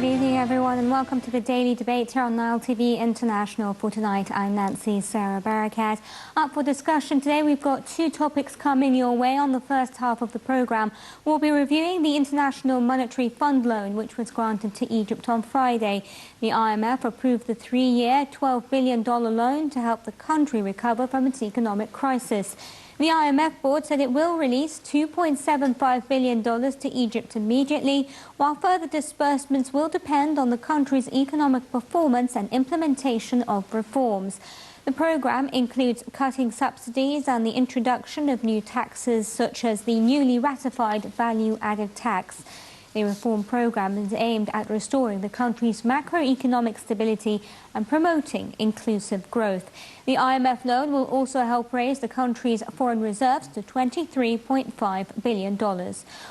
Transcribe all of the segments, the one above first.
evening, everyone, and welcome to the Daily Debate here on Nile TV International. For tonight, I'm Nancy Sarah Barakat. Up for discussion today, we've got two topics coming your way. On the first half of the programme, we'll be reviewing the International Monetary Fund loan, which was granted to Egypt on Friday. The IMF approved the three-year, $12 billion loan to help the country recover from its economic crisis. The IMF board said it will release $2.75 billion to Egypt immediately, while further disbursements will depend on the country's economic performance and implementation of reforms. The programme includes cutting subsidies and the introduction of new taxes such as the newly ratified value-added tax. The reform programme is aimed at restoring the country's macroeconomic stability and promoting inclusive growth. The IMF loan will also help raise the country's foreign reserves to $23.5 billion.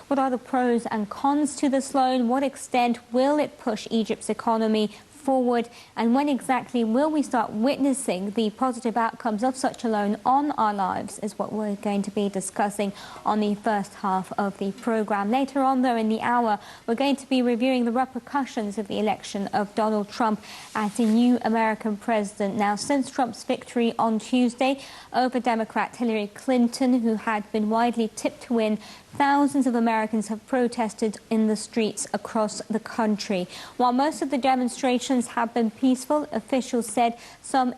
What are the pros and cons to this loan? What extent will it push Egypt's economy forward, and when exactly will we start witnessing the positive outcomes of such a loan on our lives, is what we're going to be discussing on the first half of the programme. Later on, though, in the hour, we're going to be reviewing the repercussions of the election of Donald Trump as the new American president. Now, since Trump's victory on Tuesday over Democrat Hillary Clinton, who had been widely tipped to win, thousands of Americans have protested in the streets across the country. While most of the demonstrations have been peaceful, officials said some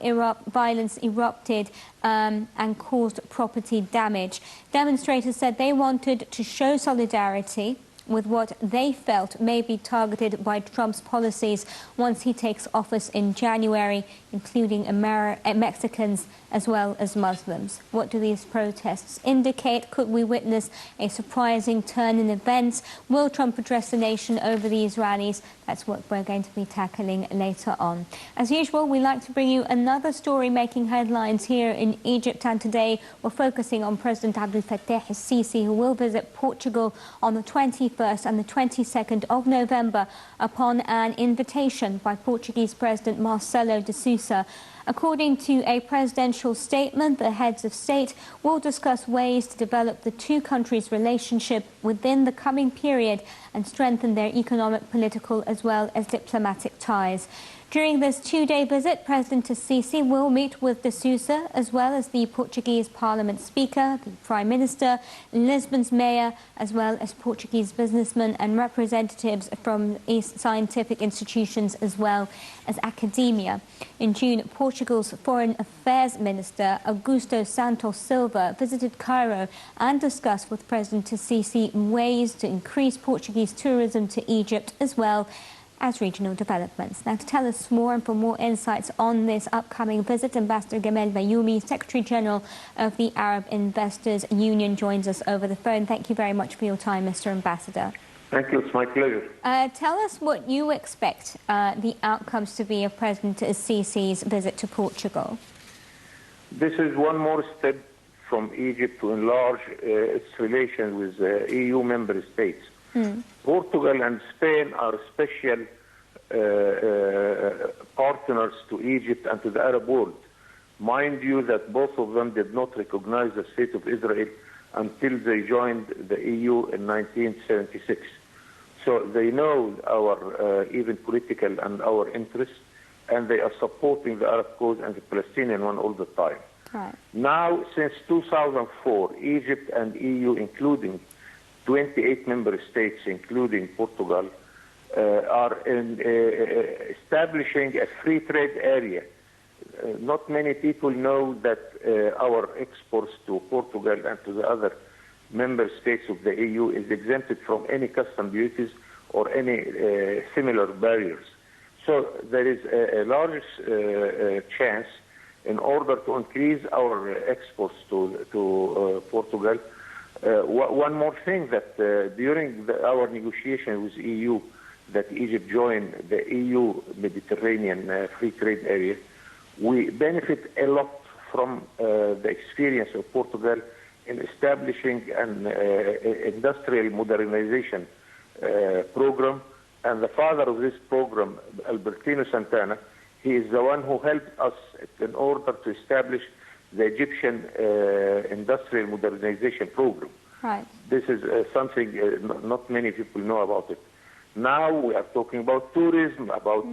violence erupted and caused property damage. Demonstrators said they wanted to show solidarity with what they felt may be targeted by Trump's policies once he takes office in January, including Mexicans as well as Muslims. What do these protests indicate? Could we witness a surprising turn in events? Will Trump address the nation over these rallies? That's what we're going to be tackling later on. As usual, we like to bring you another story making headlines here in Egypt, and today we're focusing on President Abdel Fattah el-Sisi, who will visit Portugal on the 21st and the 22nd of November upon an invitation by Portuguese President Marcelo de Sousa. According to a presidential statement, the heads of state will discuss ways to develop the two countries' relationship within the coming period and strengthen their economic, political as well as diplomatic ties. During this two-day visit, President el-Sisi will meet with de Sousa as well as the Portuguese Parliament Speaker, the Prime Minister, Lisbon's Mayor, as well as Portuguese businessmen and representatives from scientific institutions as well as academia. In June, Portugal's Foreign Affairs Minister, Augusto Santos Silva, visited Cairo and discussed with President el-Sisi ways to increase Portuguese tourism to Egypt as well as regional developments. Now, to tell us more and for more insights on this upcoming visit, Ambassador Gamal Bayoumi, Secretary General of the Arab Investors Union, joins us over the phone. Thank you very much for your time, Mr. Ambassador. Thank you. It's my pleasure. Tell us what you expect the outcomes to be of President el-Sisi's visit to Portugal. This is one more step from Egypt to enlarge its relations with EU member states. Portugal and Spain are special partners to Egypt and to the Arab world. Mind you that both of them did not recognize the state of Israel until they joined the EU in 1976. So they know our even political and our interests, and they are supporting the Arab cause and the Palestinian one all the time. Right. Now, since 2004, Egypt and EU, including 28 member states, including Portugal, are establishing a free trade area. Not many people know that our exports to Portugal and to the other member states of the EU is exempted from any custom duties or any similar barriers. So there is a large chance, in order to increase our exports to Portugal. One more thing, that during our negotiation with EU, that Egypt joined the EU Mediterranean Free Trade Area, we benefit a lot from the experience of Portugal in establishing an industrial modernization program. And the father of this program, Albertino Santana, he is the one who helped us in order to establish the Egyptian industrial modernization program. Right. This is something not many people know about it. Now we are talking about tourism, about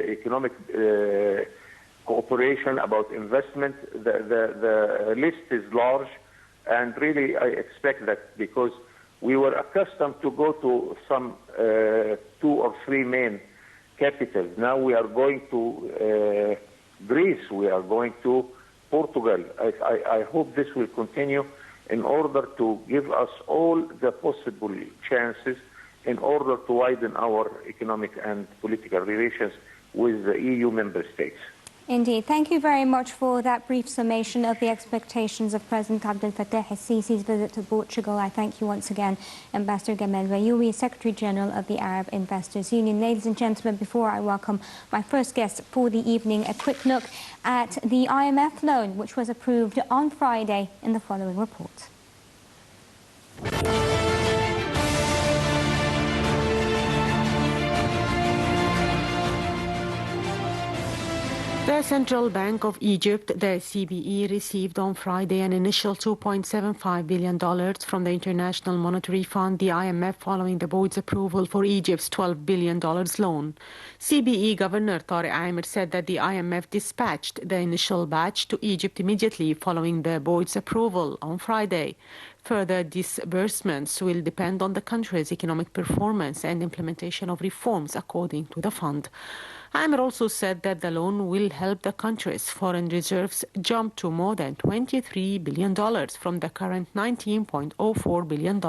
economic cooperation, about investment. The list is large, and really I expect that because we were accustomed to go to some 2 or 3 main capitals. Now we are going to Greece, we are going to Portugal. I hope this will continue in order to give us all the possible chances in order to widen our economic and political relations with the EU member states. Indeed. Thank you very much for that brief summation of the expectations of President Abdel Fattah el-Sisi's visit to Portugal. I thank you once again, Ambassador Gamel Rayoui, Secretary General of the Arab Investors Union. Ladies and gentlemen, before I welcome my first guest for the evening, a quick look at the IMF loan, which was approved on Friday in the following report. The Central Bank of Egypt, the CBE, received on Friday an initial $2.75 billion from the International Monetary Fund, the IMF, following the board's approval for Egypt's $12 billion loan. CBE Governor Tariq Amir said that the IMF dispatched the initial batch to Egypt immediately following the board's approval on Friday. Further disbursements will depend on the country's economic performance and implementation of reforms, according to the fund. Amir also said that the loan will help the country's foreign reserves jump to more than $23 billion from the current $19.04 billion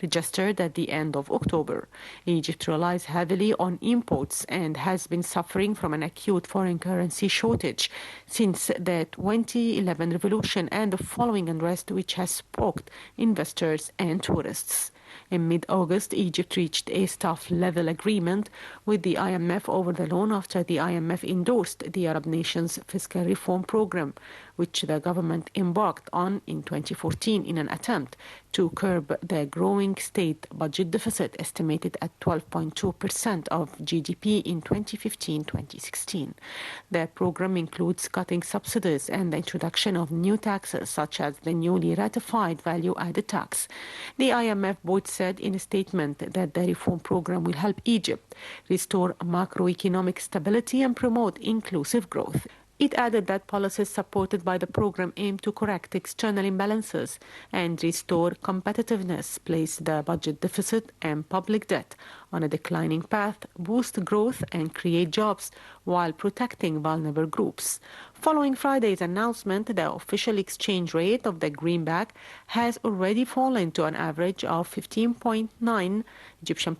registered at the end of October. Egypt relies heavily on imports and has been suffering from an acute foreign currency shortage since the 2011 revolution and the following unrest, which has sparked investors and tourists. In mid-August, Egypt reached a staff-level agreement with the IMF over the loan after the IMF endorsed the Arab nations' fiscal reform program, which the government embarked on in 2014 in an attempt to curb the growing state budget deficit, estimated at 12.2% of GDP in 2015-2016. The program includes cutting subsidies and the introduction of new taxes, such as the newly ratified value-added tax. The IMF board said in a statement that the reform program will help Egypt restore macroeconomic stability and promote inclusive growth. It added that policies supported by the program aim to correct external imbalances and restore competitiveness, place the budget deficit and public debt on a declining path, boost growth and create jobs while protecting vulnerable groups. Following Friday's announcement, the official exchange rate of the greenback has already fallen to an average of 15.9 Egyptian